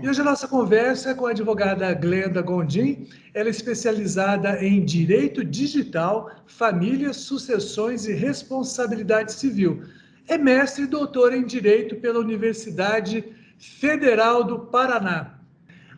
E hoje a nossa conversa é com a advogada Glenda Gondim. Ela é especializada em Direito Digital, Família, Sucessões e Responsabilidade Civil. É mestre e doutora em Direito pela Universidade Federal do Paraná.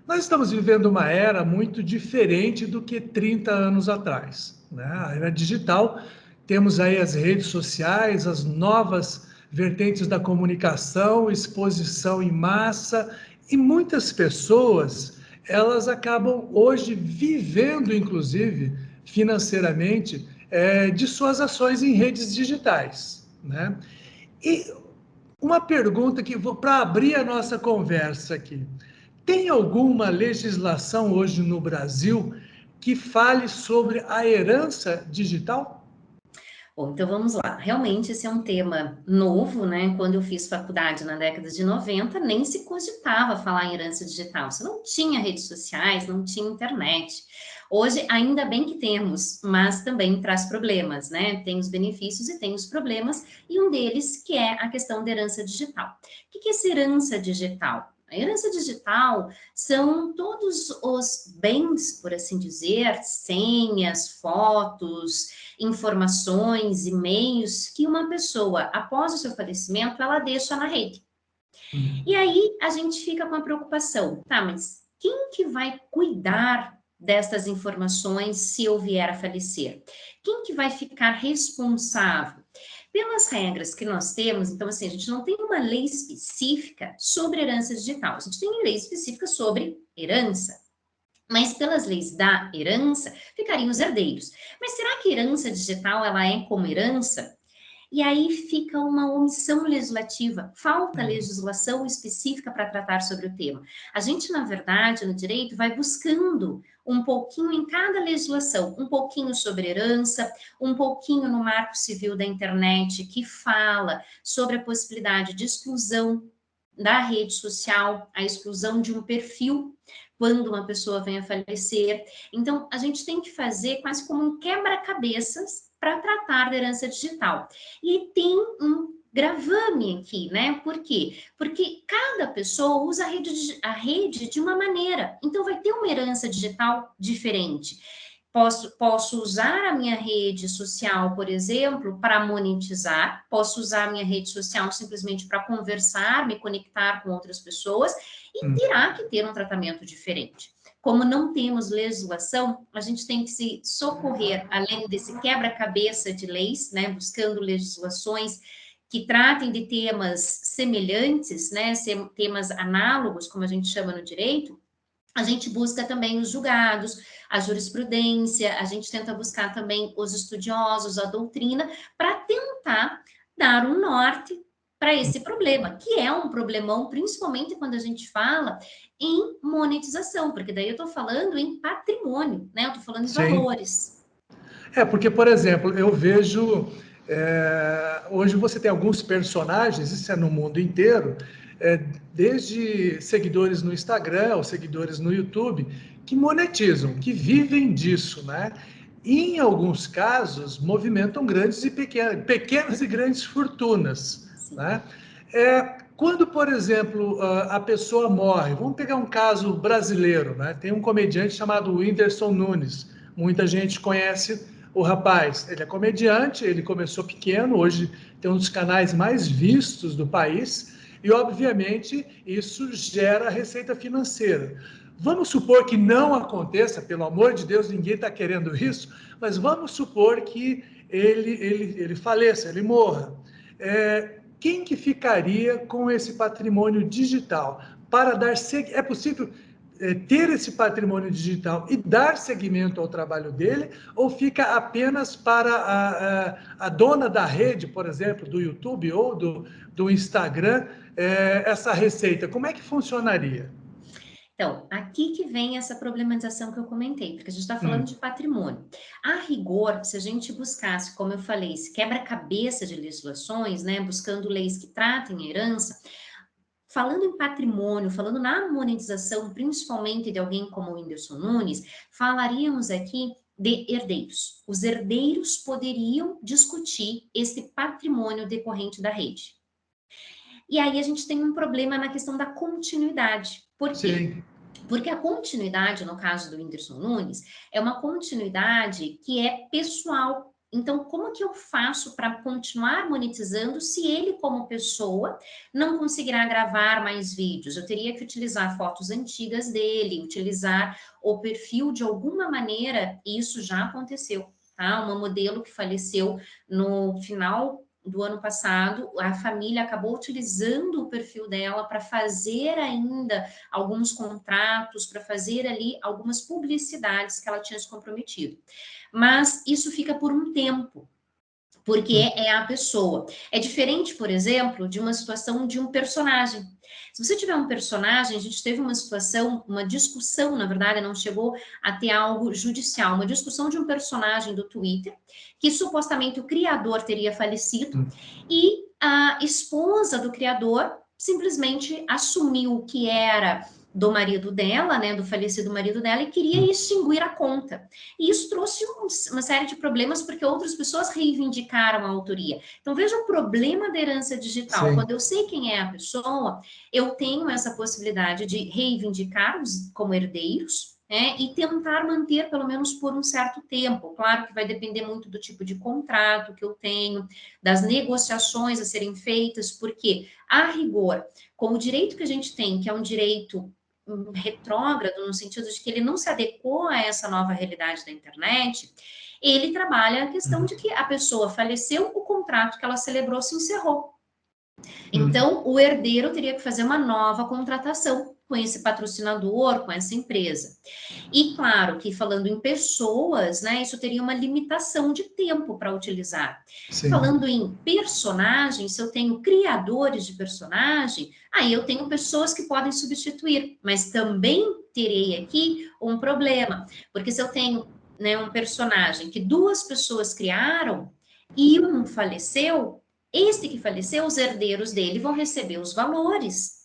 Nós estamos vivendo uma era muito diferente do que 30 anos atrás, né? A era digital, temos aí as redes sociais, as novas vertentes da comunicação, exposição em massa, e muitas pessoas, elas acabam hoje vivendo, inclusive, financeiramente, de suas ações em redes digitais, né? E uma pergunta que vou para abrir a nossa conversa aqui. Tem alguma legislação hoje no Brasil que fale sobre a herança digital? Bom, então vamos lá. Realmente esse é um tema novo, né? Quando eu fiz faculdade na década de 90, nem se cogitava falar em herança digital. Você não tinha redes sociais, não tinha internet. Hoje, ainda bem que temos, mas também traz problemas, né? Tem os benefícios e tem os problemas, e um deles que é a questão da herança digital. O que é essa herança digital? A herança digital são todos os bens, por assim dizer, senhas, fotos, informações, e-mails que uma pessoa, após o seu falecimento, ela deixa na rede. E aí a gente fica com a preocupação, tá, mas quem que vai cuidar destas informações se eu vier a falecer? Quem que vai ficar responsável? Pelas regras que nós temos, então assim, a gente não tem uma lei específica sobre herança digital, a gente tem lei específica sobre herança. Mas pelas leis da herança, ficariam os herdeiros. Mas será que herança digital ela é como herança? E aí fica uma omissão legislativa, falta legislação específica para tratar sobre o tema. A gente, na verdade, no direito, vai buscando um pouquinho em cada legislação, um pouquinho sobre herança, um pouquinho no Marco Civil da Internet, que fala sobre a possibilidade de exclusão da rede social, a exclusão de um perfil quando uma pessoa vem a falecer. Então, a gente tem que fazer quase como um quebra-cabeças para tratar da herança digital. E tem um gravame aqui, né? Por quê? Porque cada pessoa usa a rede de uma maneira. Então, vai ter uma herança digital diferente. Posso usar a minha rede social, por exemplo, para monetizar, posso usar a minha rede social simplesmente para conversar, me conectar com outras pessoas, e terá que ter um tratamento diferente. Como não temos legislação, a gente tem que se socorrer, além desse quebra-cabeça de leis, né, buscando legislações que tratem de temas semelhantes, né, temas análogos, como a gente chama no direito. A gente busca também os julgados, a jurisprudência, a gente tenta buscar também os estudiosos, a doutrina, para tentar dar um norte para esse problema, que é um problemão, principalmente quando a gente fala em monetização, porque daí eu estou falando em patrimônio, né? Eu estou falando em Sim. valores. Porque, por exemplo, eu vejo. Hoje você tem alguns personagens, isso é no mundo inteiro, desde seguidores no Instagram ou seguidores no YouTube, que monetizam, que vivem disso, né? E, em alguns casos, movimentam grandes e pequenas e grandes fortunas, Sim. né? Quando, por exemplo, a pessoa morre, vamos pegar um caso brasileiro, né? Tem um comediante chamado Whindersson Nunes, muita gente conhece o rapaz. Ele é comediante, ele começou pequeno, hoje tem um dos canais mais vistos do país, e obviamente isso gera receita financeira. Vamos supor que não aconteça, pelo amor de Deus, ninguém está querendo isso, mas vamos supor que ele faleça, ele morra. Quem que ficaria com esse patrimônio digital? Para dar é possível ter esse patrimônio digital e dar seguimento ao trabalho dele, ou fica apenas para a dona da rede, por exemplo, do YouTube ou do Instagram, essa receita? Como é que funcionaria? Então, aqui que vem essa problematização que eu comentei, porque a gente está falando de patrimônio. A rigor, se a gente buscasse, como eu falei, esse quebra-cabeça de legislações, né, buscando leis que tratem a herança, falando em patrimônio, falando na monetização, principalmente de alguém como o Whindersson Nunes, falaríamos aqui de herdeiros. Os herdeiros poderiam discutir esse patrimônio decorrente da rede. E aí a gente tem um problema na questão da continuidade. Por quê? sim. Porque a continuidade, no caso do Whindersson Nunes, é uma continuidade que é pessoal. Então, como que eu faço para continuar monetizando se ele, como pessoa, não conseguirá gravar mais vídeos? Eu teria que utilizar fotos antigas dele, utilizar o perfil de alguma maneira, e isso já aconteceu, tá? Uma modelo que faleceu no final do ano passado, a família acabou utilizando o perfil dela para fazer ainda alguns contratos, para fazer ali algumas publicidades que ela tinha se comprometido. Mas isso fica por um tempo, porque Hum, é a pessoa. É diferente, por exemplo, de uma situação de um personagem. Se você tiver um personagem, a gente teve uma situação, uma discussão, na verdade, não chegou a ter algo judicial, uma discussão de um personagem do Twitter, que supostamente o criador teria falecido, hum, e a esposa do criador simplesmente assumiu que era do marido dela, né, do falecido marido dela, e queria hum. extinguir a conta. E isso trouxe uma série de problemas porque outras pessoas reivindicaram a autoria. Então, veja o problema da herança digital. Sim, Quando eu sei quem é a pessoa, eu tenho essa possibilidade de reivindicar como herdeiros, né, e tentar manter pelo menos por um certo tempo. Claro que vai depender muito do tipo de contrato que eu tenho, das negociações a serem feitas, porque, a rigor, com o direito que a gente tem, que é um direito retrógrado, no sentido de que ele não se adequou a essa nova realidade da internet, ele trabalha a questão uhum, de que a pessoa faleceu, o contrato que ela celebrou se encerrou. hum, Então, o herdeiro teria que fazer uma nova contratação com esse patrocinador, com essa empresa. E claro que falando em pessoas, né, isso teria uma limitação de tempo para utilizar. sim, Falando em personagens, se eu tenho criadores de personagem, aí eu tenho pessoas que podem substituir, mas também terei aqui um problema, porque se eu tenho, né, um personagem que duas pessoas criaram e um faleceu, este que faleceu, os herdeiros dele vão receber os valores,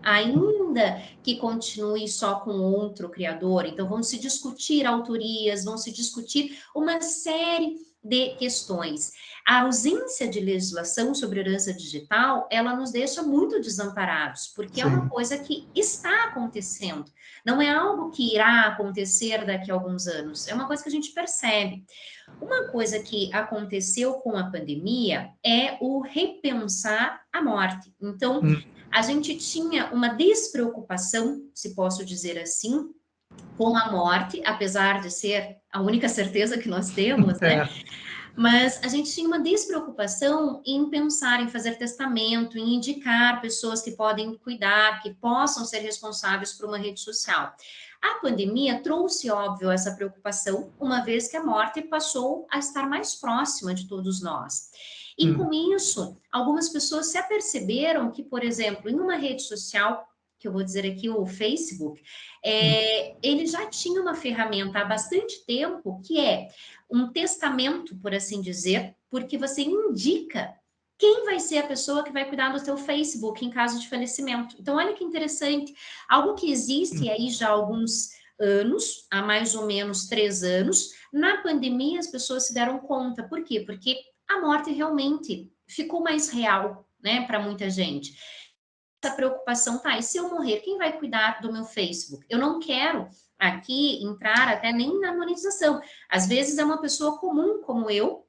ainda que continue só com outro criador. Então, vão se discutir autorias, vão se discutir uma série de questões. A ausência de legislação sobre herança digital, ela nos deixa muito desamparados, porque é uma sim. coisa que está acontecendo. Não é algo que irá acontecer daqui a alguns anos, é uma coisa que a gente percebe. Uma coisa que aconteceu com a pandemia é o repensar a morte. Então, Hum, a gente tinha uma despreocupação, se posso dizer assim, com a morte, apesar de ser a única certeza que nós temos, né? é, Mas a gente tinha uma despreocupação em pensar em fazer testamento, em indicar pessoas que podem cuidar, que possam ser responsáveis por uma rede social. A pandemia trouxe, óbvio, essa preocupação, uma vez que a morte passou a estar mais próxima de todos nós. E hum, com isso, algumas pessoas se aperceberam que, por exemplo, em uma rede social, que eu vou dizer aqui, o Facebook, hum, ele já tinha uma ferramenta há bastante tempo que é um testamento, por assim dizer, porque você indica quem vai ser a pessoa que vai cuidar do teu Facebook em caso de falecimento. Então, olha que interessante, algo que existe hum. aí já há alguns anos, há mais ou menos 3 anos, na pandemia as pessoas se deram conta. Por quê? Porque a morte realmente ficou mais real, né, para muita gente. Essa preocupação tá, e se eu morrer, quem vai cuidar do meu Facebook? Eu não quero aqui entrar até nem na monetização. Às vezes é uma pessoa comum como eu,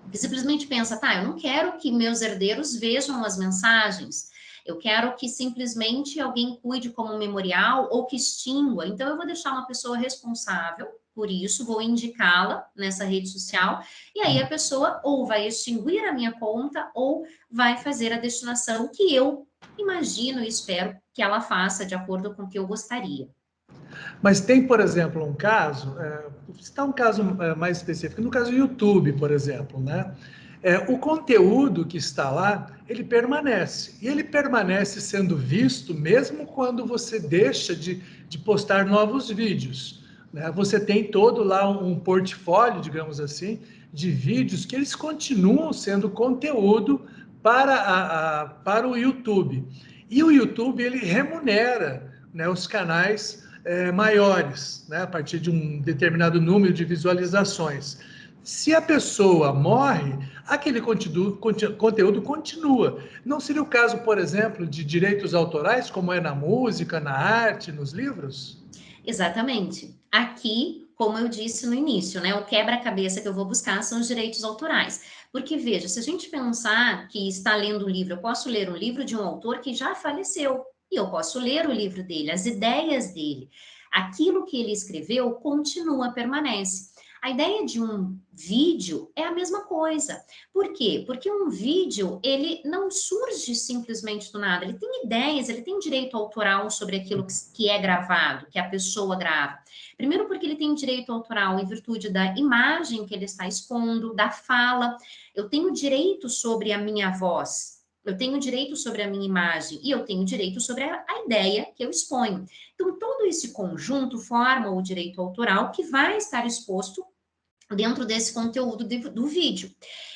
que simplesmente pensa, tá, eu não quero que meus herdeiros vejam as mensagens, eu quero que simplesmente alguém cuide como memorial ou que extingua. Então, eu vou deixar uma pessoa responsável por isso, vou indicá-la nessa rede social, e aí a pessoa ou vai extinguir a minha conta ou vai fazer a destinação que eu imagino e espero que ela faça de acordo com o que eu gostaria. Mas tem, por exemplo, um caso, vou citar um caso mais específico, no caso do YouTube, por exemplo, né? O conteúdo que está lá, ele permanece. E ele permanece sendo visto mesmo quando você deixa de postar novos vídeos, né? Você tem todo lá um portfólio, digamos assim, de vídeos que eles continuam sendo conteúdo para o YouTube. E o YouTube, ele remunera, né, os canais maiores, né, a partir de um determinado número de visualizações. Se a pessoa morre, aquele conteúdo continua. Não seria o caso, por exemplo, de direitos autorais, como é na música, na arte, nos livros? Exatamente. Aqui, como eu disse no início, né, o quebra-cabeça que eu vou buscar são os direitos autorais. Porque, veja, se a gente pensar que está lendo um livro, eu posso ler um livro de um autor que já faleceu, e eu posso ler o livro dele, as ideias dele. Aquilo que ele escreveu continua, permanece. A ideia de um vídeo é a mesma coisa. Por quê? Porque um vídeo, ele não surge simplesmente do nada, ele tem ideias, ele tem direito autoral sobre aquilo que é gravado, que a pessoa grava. Primeiro porque ele tem direito autoral em virtude da imagem que ele está expondo, da fala. Eu tenho direito sobre a minha voz, eu tenho direito sobre a minha imagem e eu tenho direito sobre a ideia que eu exponho. Então, todo esse conjunto forma o direito autoral que vai estar exposto dentro desse conteúdo do vídeo.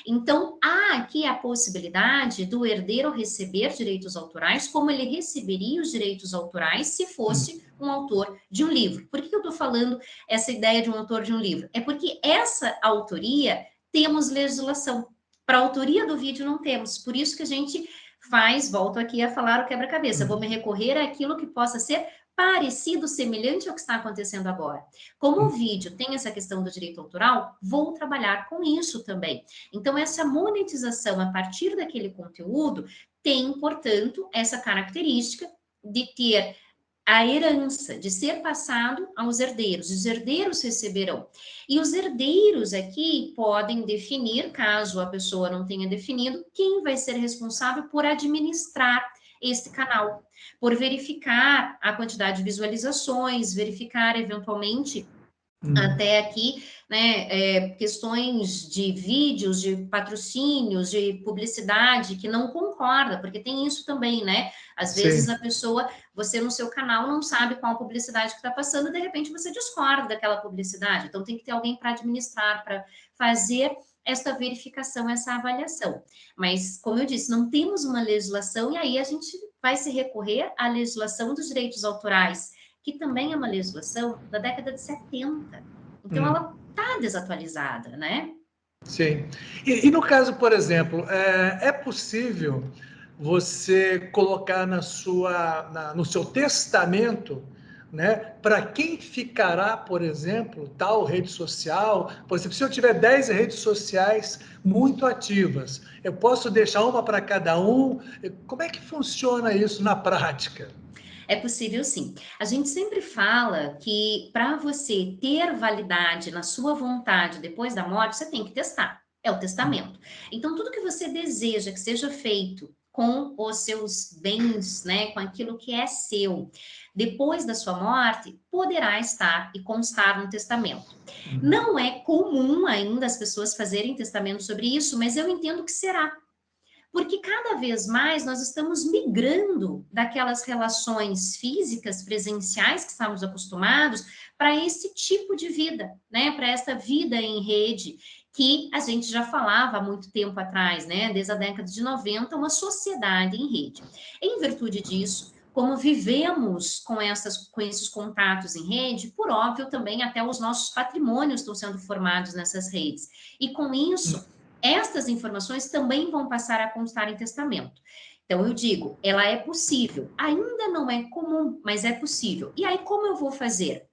Então, há aqui a possibilidade do herdeiro receber direitos autorais, como ele receberia os direitos autorais se fosse um autor de um livro. Por que eu estou falando essa ideia de um autor de um livro? É porque essa autoria temos legislação. Para a autoria do vídeo não temos. Por isso que a gente faz, volto aqui a falar o quebra-cabeça. Vou me recorrer àquilo que possa ser parecido, semelhante ao que está acontecendo agora. Como o vídeo tem essa questão do direito autoral, vou trabalhar com isso também. Então, essa monetização a partir daquele conteúdo tem, portanto, essa característica de ter a herança, de ser passado aos herdeiros. Os herdeiros receberão. E os herdeiros aqui podem definir, caso a pessoa não tenha definido, quem vai ser responsável por administrar este canal, por verificar a quantidade de visualizações, verificar eventualmente até aqui, né, questões de vídeos, de patrocínios, de publicidade que não concorda, porque tem isso também, né? Às vezes Sim. a pessoa, você no seu canal não sabe qual publicidade que está passando, de repente você discorda daquela publicidade. Então tem que ter alguém para administrar, para fazer esta verificação, essa avaliação. Mas, como eu disse, não temos uma legislação e aí a gente vai se recorrer à legislação dos direitos autorais, que também é uma legislação da década de 70. Então, Hum. ela está desatualizada, né? Sim. E no caso, por exemplo, é possível você colocar no seu testamento, né, para quem ficará, por exemplo, tal rede social? Por exemplo, se eu tiver 10 redes sociais muito ativas, eu posso deixar uma para cada um? Como é que funciona isso na prática? É possível sim. A gente sempre fala que para você ter validade na sua vontade depois da morte, você tem que testar. É o testamento. Então, tudo que você deseja que seja feito com os seus bens, né, com aquilo que é seu, depois da sua morte, poderá estar e constar no testamento. Não é comum ainda as pessoas fazerem testamento sobre isso, mas eu entendo que será. Porque cada vez mais nós estamos migrando daquelas relações físicas, presenciais que estamos acostumados, para esse tipo de vida, né? Para essa vida em rede, que a gente já falava há muito tempo atrás, né? Desde a década de 90, uma sociedade em rede. Em virtude disso, como vivemos com esses contatos em rede, por óbvio, também até os nossos patrimônios estão sendo formados nessas redes. E com isso, estas informações também vão passar a constar em testamento. Então, eu digo, ela é possível. Ainda não é comum, mas é possível. E aí, como eu vou fazer?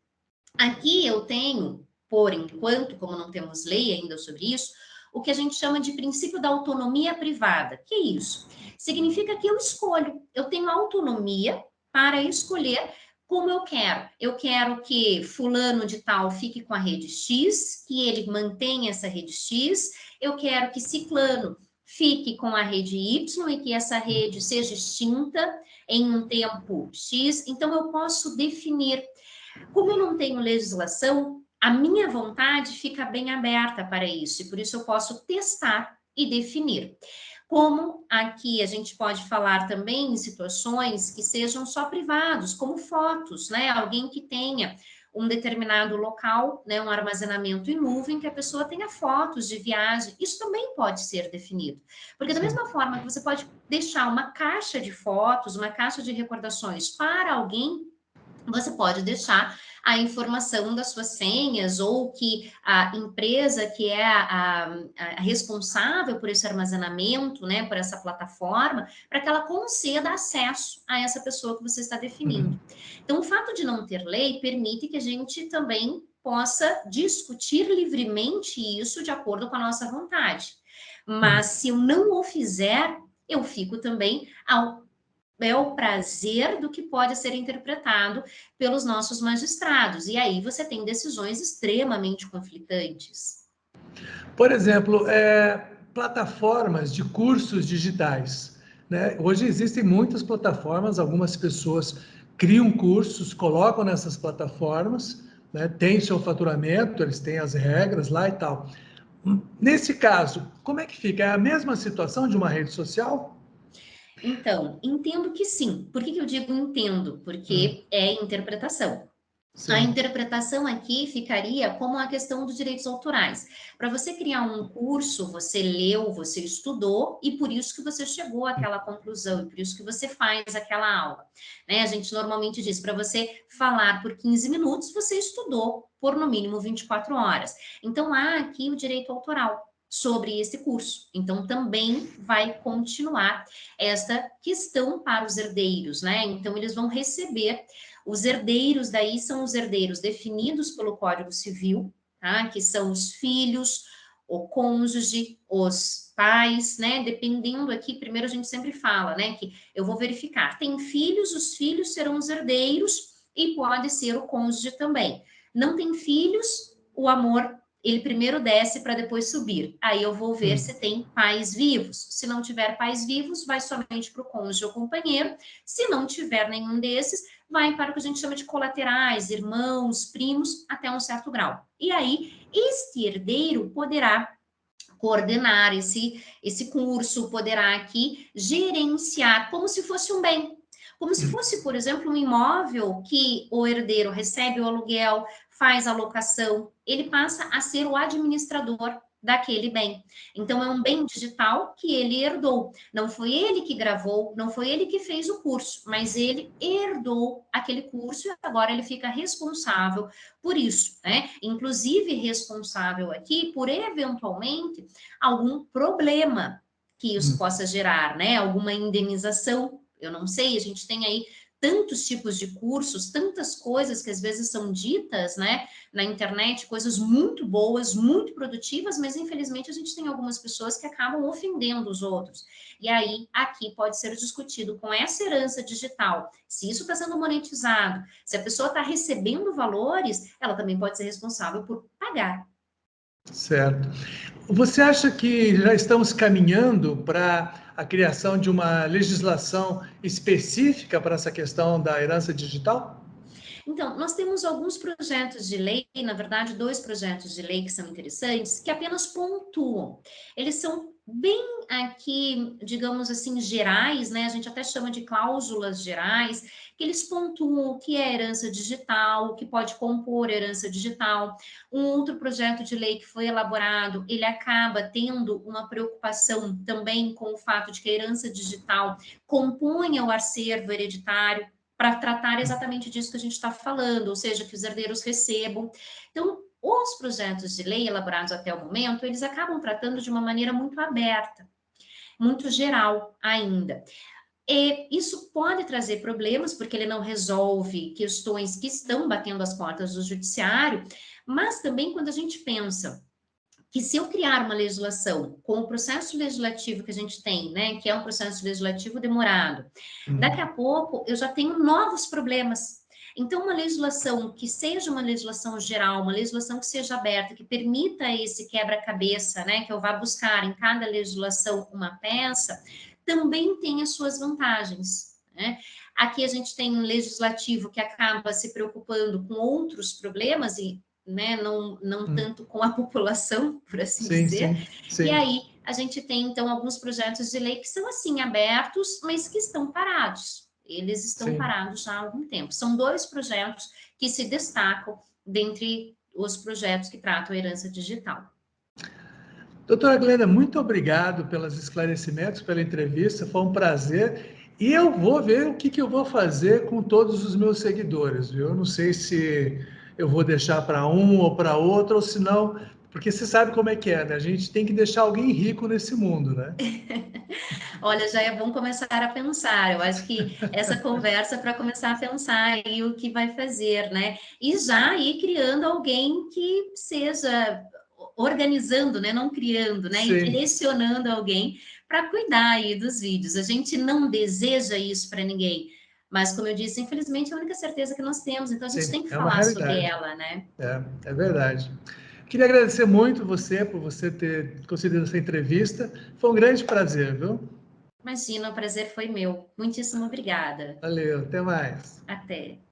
Aqui eu tenho, por enquanto, como não temos lei ainda sobre isso, o que a gente chama de princípio da autonomia privada. Que é isso? Significa que eu escolho, eu tenho autonomia para escolher como eu quero. Eu quero que fulano de tal fique com a rede X, que ele mantenha essa rede X. Eu quero que ciclano fique com a rede Y e que essa rede seja extinta em um tempo X. Então, eu posso definir. Como eu não tenho legislação, a minha vontade fica bem aberta para isso, e por isso eu posso testar e definir. Como aqui a gente pode falar também em situações que sejam só privados, como fotos, né? Alguém que tenha um determinado local, né, um armazenamento em nuvem, que a pessoa tenha fotos de viagem, isso também pode ser definido. Porque da Sim. mesma forma que você pode deixar uma caixa de fotos, uma caixa de recordações para alguém, você pode deixar a informação das suas senhas, ou que a empresa que é a responsável por esse armazenamento, né, por essa plataforma, para que ela conceda acesso a essa pessoa que você está definindo. Então, o fato de não ter lei permite que a gente também possa discutir livremente isso de acordo com a nossa vontade. Mas se eu não o fizer, eu fico também ao bel prazer do que pode ser interpretado pelos nossos magistrados. E aí você tem decisões extremamente conflitantes. Por exemplo, plataformas de cursos digitais, né? Hoje existem muitas plataformas, algumas pessoas criam cursos, colocam nessas plataformas, né? Tem seu faturamento, eles têm as regras lá e tal. Nesse caso, como é que fica? É a mesma situação de uma rede social? Então, entendo que sim. Por que eu digo entendo? Porque é interpretação. A Sim. interpretação aqui ficaria como a questão dos direitos autorais. Para você criar um curso, você leu, você estudou, e por isso que você chegou àquela conclusão, e por isso que você faz aquela aula. Né? A gente normalmente diz, para você falar por 15 minutos, você estudou por no mínimo 24 horas. Então, há aqui o direito autoral sobre esse curso. Então, também vai continuar esta questão para os herdeiros, né? Então, eles vão receber. Os herdeiros daí são os herdeiros definidos pelo Código Civil, tá? Que são os filhos, o cônjuge, os pais, né? Dependendo aqui, primeiro a gente sempre fala, né? Que eu vou verificar. Tem filhos, os filhos serão os herdeiros e pode ser o cônjuge também. Não tem filhos, o amor ele primeiro desce para depois subir. Aí eu vou ver se tem pais vivos. Se não tiver pais vivos, vai somente para o cônjuge ou companheiro. Se não tiver nenhum desses, vai para o que a gente chama de colaterais, irmãos, primos, até um certo grau. E aí, este herdeiro poderá coordenar esse curso, poderá aqui gerenciar como se fosse um bem. Como se fosse, por exemplo, um imóvel que o herdeiro recebe o aluguel, faz a locação, ele passa a ser o administrador daquele bem. Então, é um bem digital que ele herdou. Não foi ele que gravou, não foi ele que fez o curso, mas ele herdou aquele curso e agora ele fica responsável por isso, né? Inclusive responsável aqui por eventualmente algum problema que isso possa gerar, né? Alguma indenização, eu não sei, a gente tem aí tantos tipos de cursos, tantas coisas que às vezes são ditas, né, na internet, coisas muito boas, muito produtivas, mas infelizmente a gente tem algumas pessoas que acabam ofendendo os outros. E aí, aqui pode ser discutido com essa herança digital, se isso está sendo monetizado, se a pessoa está recebendo valores, ela também pode ser responsável por pagar. Certo. Você acha que já estamos caminhando para a criação de uma legislação específica para essa questão da herança digital? Então, nós temos alguns projetos de lei, na verdade, dois projetos de lei que são interessantes, que apenas pontuam. Eles são bem aqui, digamos assim, gerais, né? A gente até chama de cláusulas gerais, que eles pontuam o que é herança digital, o que pode compor herança digital. Um outro projeto de lei que foi elaborado, ele acaba tendo uma preocupação também com o fato de que a herança digital compunha o acervo hereditário, para tratar exatamente disso que a gente está falando, ou seja, que os herdeiros recebam. Então, os projetos de lei elaborados até o momento, eles acabam tratando de uma maneira muito aberta, muito geral ainda. E isso pode trazer problemas, porque ele não resolve questões que estão batendo as portas do judiciário, mas também quando a gente pensa que se eu criar uma legislação com o processo legislativo que a gente tem, né, que é um processo legislativo demorado, daqui a pouco eu já tenho novos problemas. Então, uma legislação que seja uma legislação geral, uma legislação que seja aberta, que permita esse quebra-cabeça, né, que eu vá buscar em cada legislação uma peça, também tem as suas vantagens, né? Aqui a gente tem um legislativo que acaba se preocupando com outros problemas e, né, não tanto com a população, por assim Sim, dizer. sim, E sim, aí a gente tem, então, alguns projetos de lei que são, assim, abertos, mas que estão parados. Eles estão sim. parados já há algum tempo. São dois projetos que se destacam dentre os projetos que tratam a herança digital. Doutora Glenda, muito obrigado pelos esclarecimentos, pela entrevista, foi um prazer. E eu vou ver o que eu vou fazer com todos os meus seguidores, viu? Eu não sei se eu vou deixar para um ou para outro, ou se não, porque você sabe como é que é, né? A gente tem que deixar alguém rico nesse mundo, né? Olha, já é bom começar a pensar. Eu acho que essa conversa é para começar a pensar aí o que vai fazer, né? E já ir criando alguém que seja organizando, né? Não criando, né? E Sim, direcionando alguém para cuidar aí dos vídeos. A gente não deseja isso para ninguém. Mas, como eu disse, infelizmente é a única certeza que nós temos, então a gente sim, tem que é uma falar sobre realidade. ela, né? É verdade. Queria agradecer muito você por você ter concedido essa entrevista. Foi um grande prazer, viu? Imagina, o prazer foi meu. Muitíssimo obrigada. Valeu, até mais. Até.